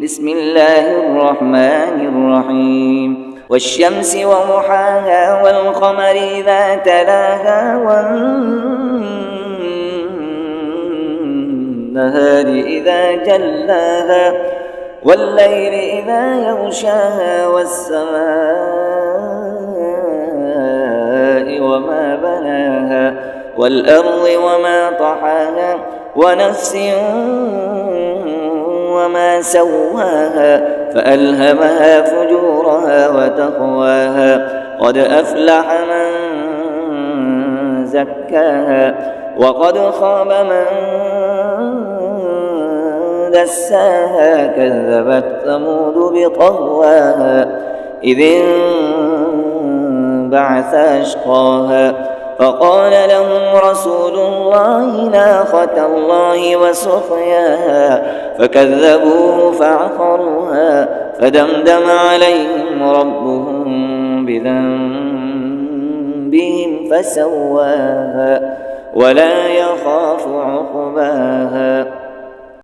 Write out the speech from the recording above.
بسم الله الرحمن الرحيم والشمس وضحاها والقمر إذا تلاها والنهار إذا جلاها والليل إذا يغشاها والسماء وما بناها والأرض وما طحاها ونفس وما سواها فألهمها فجورها وتقواها قد أفلح من زكاها وقد خاب من دساها كذبت ثمود بطغواها إذ انبعث أشقاها فقال لهم رسول الله ناقة الله وسقياها فكذبوه فعقروها فدمدم عليهم ربهم بذنبهم فسواها ولا يخاف عقباها.